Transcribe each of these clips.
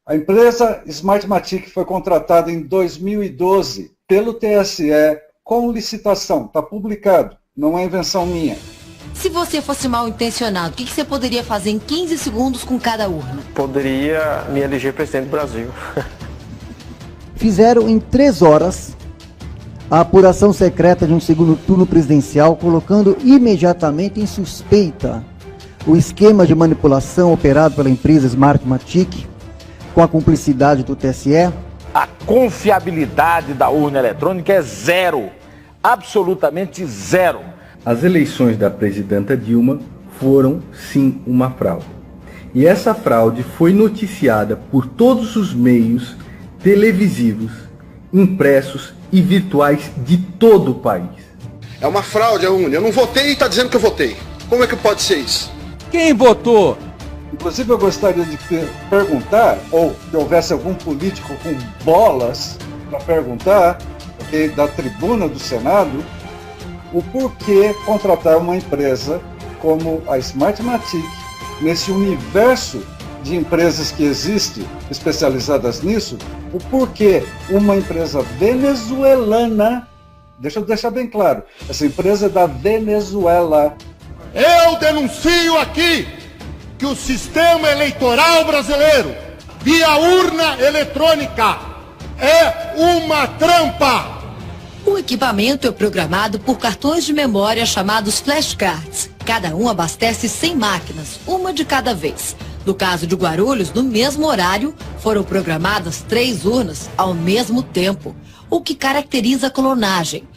A empresa Smartmatic foi contratada em 2012 pelo TSE com licitação, está publicado, não é invenção minha. Se você fosse mal intencionado, o que você poderia fazer em 15 segundos com cada urna? Poderia me eleger presidente do Brasil. Fizeram em 3 horas a apuração secreta de um segundo turno presidencial, colocando imediatamente em suspeita o esquema de manipulação operado pela empresa Smartmatic, com a cumplicidade do TSE. A confiabilidade da urna eletrônica é zero, absolutamente zero. As eleições da presidenta Dilma foram, sim, uma fraude. E essa fraude foi noticiada por todos os meios televisivos, impressos e virtuais de todo o país. É uma fraude a urna. Eu não votei e está dizendo que eu votei. Como é que pode ser isso? Quem votou? Inclusive eu gostaria de perguntar, ou que houvesse algum político com bolas para perguntar, okay, da tribuna do Senado, o porquê contratar uma empresa como a Smartmatic nesse universo de empresas que existem especializadas nisso, o porquê uma empresa venezuelana, deixa eu deixar bem claro, essa empresa é da Venezuela. Eu denuncio aqui que o sistema eleitoral brasileiro, via urna eletrônica, é uma trampa. O equipamento é programado por cartões de memória chamados flashcards. Cada um abastece 100 máquinas, uma de cada vez. No caso de Guarulhos, no mesmo horário, foram programadas 3 urnas ao mesmo tempo, o que caracteriza a clonagem.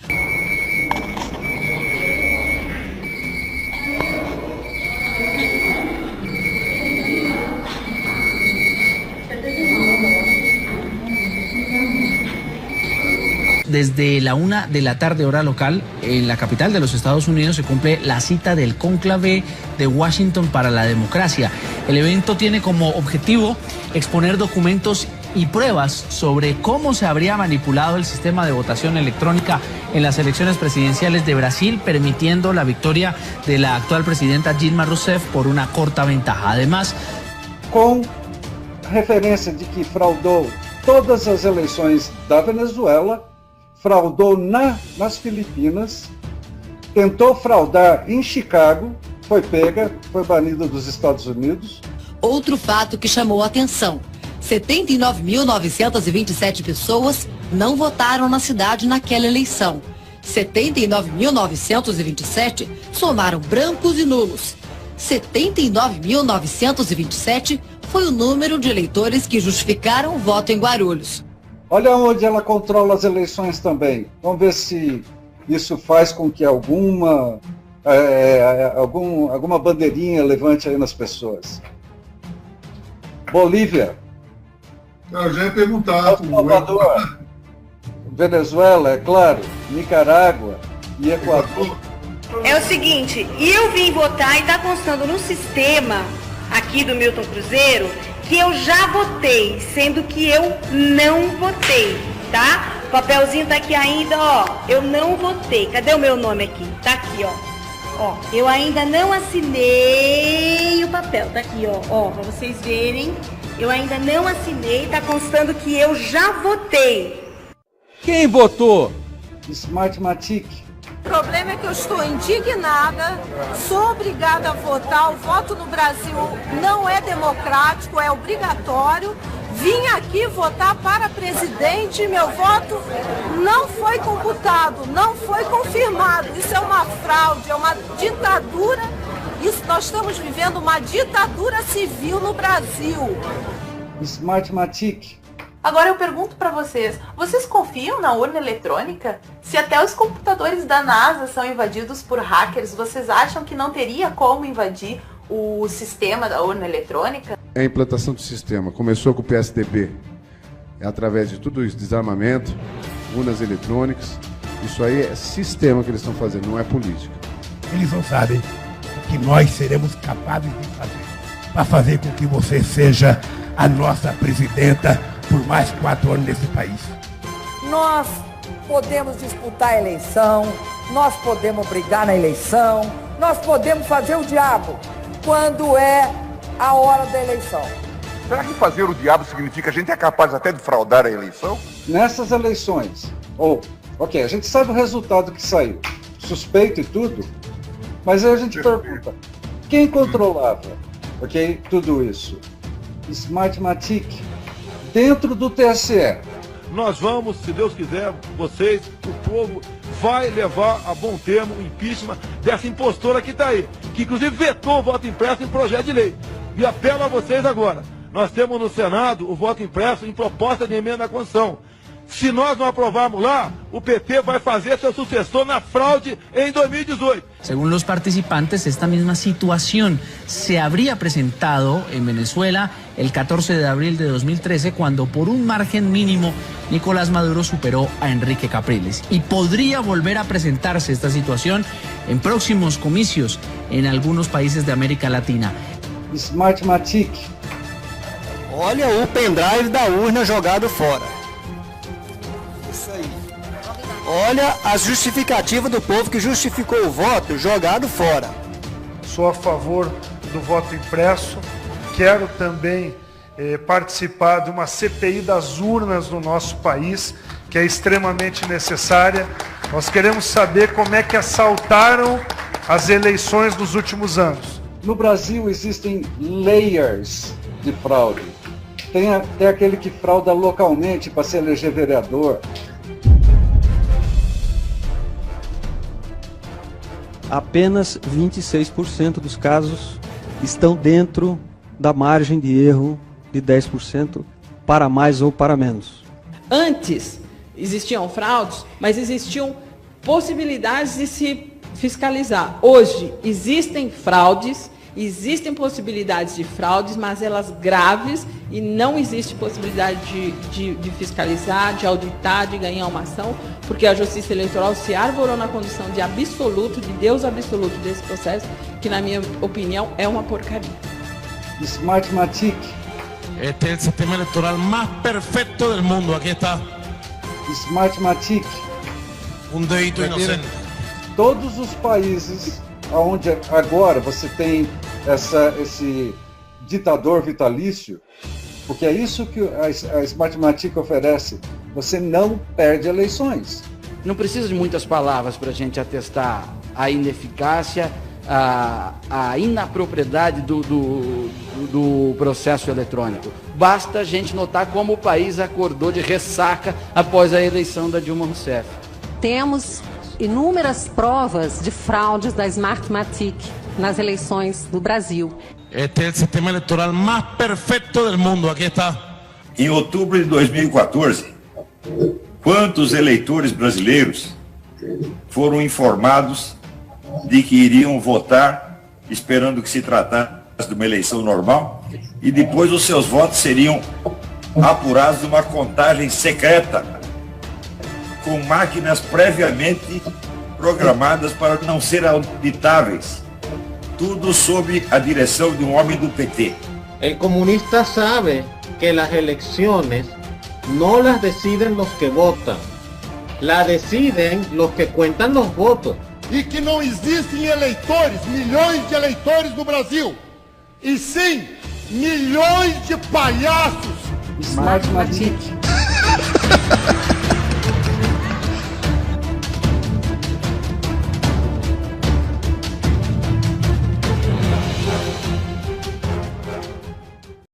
Desde la 1 de la tarde hora local, en la capital de los Estados Unidos se cumple la cita del cónclave de Washington para la democracia. El evento tiene como objetivo exponer documentos y pruebas sobre cómo se habría manipulado el sistema de votación electrónica en las elecciones presidenciales de Brasil, permitiendo la victoria de la actual presidenta Dilma Rousseff por una corta ventaja. Además, com referência de que fraudou todas as eleições da Venezuela, fraudou nas Filipinas, tentou fraudar em Chicago, foi pega, foi banida dos Estados Unidos. Outro fato que chamou a atenção: 79.927 pessoas não votaram na cidade naquela eleição. 79.927 somaram brancos e nulos. 79.927 foi o número de eleitores que justificaram o voto em Guarulhos. Olha onde ela controla as eleições também. Vamos ver se isso faz com que alguma bandeirinha levante aí nas pessoas. Bolívia. Eu já ia perguntar. Salvador, Venezuela, é claro, Nicarágua e Equador. É o seguinte, eu vim votar e está constando no sistema aqui do Milton Cruzeiro que eu já votei, sendo que eu não votei, tá? O papelzinho tá aqui ainda, ó, eu não votei. Cadê o meu nome aqui? Tá aqui, ó. Ó, eu ainda não assinei o papel, tá aqui, ó, pra vocês verem. Eu ainda não assinei, tá constando que eu já votei. Quem votou? Smartmatic. O problema é que eu estou indignada, sou obrigada a votar. O voto no Brasil não é democrático, é obrigatório. Vim aqui votar para presidente e meu voto não foi computado, não foi confirmado. Isso é uma fraude, é uma ditadura. Nós estamos vivendo uma ditadura civil no Brasil. Smartmatic. Agora eu pergunto para vocês confiam na urna eletrônica? Se até os computadores da NASA são invadidos por hackers, vocês acham que não teria como invadir o sistema da urna eletrônica? A implantação do sistema começou com o PSDB, através de tudo isso, desarmamento, urnas eletrônicas. Isso aí é sistema que eles estão fazendo, não é política. Eles não sabem o que nós seremos capazes de fazer para fazer com que você seja a nossa presidenta por mais 4 anos nesse país. Nós podemos disputar a eleição, nós podemos brigar na eleição, nós podemos fazer o diabo quando é a hora da eleição. Será que fazer o diabo significa que a gente é capaz até de fraudar a eleição? Nessas eleições, ok, a gente sabe o resultado que saiu, suspeito e tudo, mas aí a gente pergunta, quem controlava, ok, tudo isso? Smartmatic, dentro do TSE. Nós vamos, se Deus quiser, vocês, o povo, vai levar a bom termo o impeachment dessa impostora que está aí, que inclusive vetou o voto impresso em projeto de lei. E apelo a vocês agora, nós temos no Senado o voto impresso em proposta de emenda à Constituição. Se nós não aprovarmos lá, o PT vai fazer seu sucessor na fraude en 2018. Según los participantes, esta misma situación se habría presentado en Venezuela el 14 de abril de 2013, cuando por un margen mínimo Nicolás Maduro superó a Enrique Capriles. Y podría volver a presentarse esta situación en próximos comicios en algunos países de América Latina. Smartmatic. Olha o pendrive da urna jogado fora. Olha as justificativas do povo que justificou o voto jogado fora. Sou a favor do voto impresso. Quero também participar de uma CPI das urnas no nosso país, que é extremamente necessária. Nós queremos saber como é que assaltaram as eleições dos últimos anos. No Brasil existem layers de fraude. Tem aquele que frauda localmente para se eleger vereador. Apenas 26% dos casos estão dentro da margem de erro de 10% para mais ou para menos. Antes existiam fraudes, mas existiam possibilidades de se fiscalizar. Hoje existem fraudes, existem possibilidades de fraudes, mas elas graves, e não existe possibilidade de fiscalizar, de auditar, de ganhar uma ação, porque a Justiça Eleitoral se arvorou na condição de absoluto, de Deus absoluto desse processo, que na minha opinião é uma porcaria. Smartmatic. Este es el sistema electoral más perfecto del mundo, aquí está. Smartmatic. Un dedito inocente. Todos os países onde agora você tem esse ditador vitalício, porque é isso que a Smartmatic oferece, você não perde eleições. Não precisa de muitas palavras para a gente atestar a ineficácia, a inapropriedade do processo eletrônico. Basta a gente notar como o país acordou de ressaca após a eleição da Dilma Rousseff. Temos inúmeras provas de fraudes da Smartmatic nas eleições do Brasil. Este es el sistema electoral más perfecto del mundo, aquí está. Em outubro de 2014, quantos eleitores brasileiros foram informados de que iriam votar esperando que se tratasse de uma eleição normal e depois os seus votos seriam apurados numa contagem secreta, com máquinas previamente programadas para não ser auditáveis, tudo sob a direção de um homem do PT. El comunista sabe que las elecciones no las deciden los que votan, las deciden los que cuentan los votos. E que não existem eleitores, milhões de eleitores no Brasil, e sim milhões de palhaços. Smartmatic.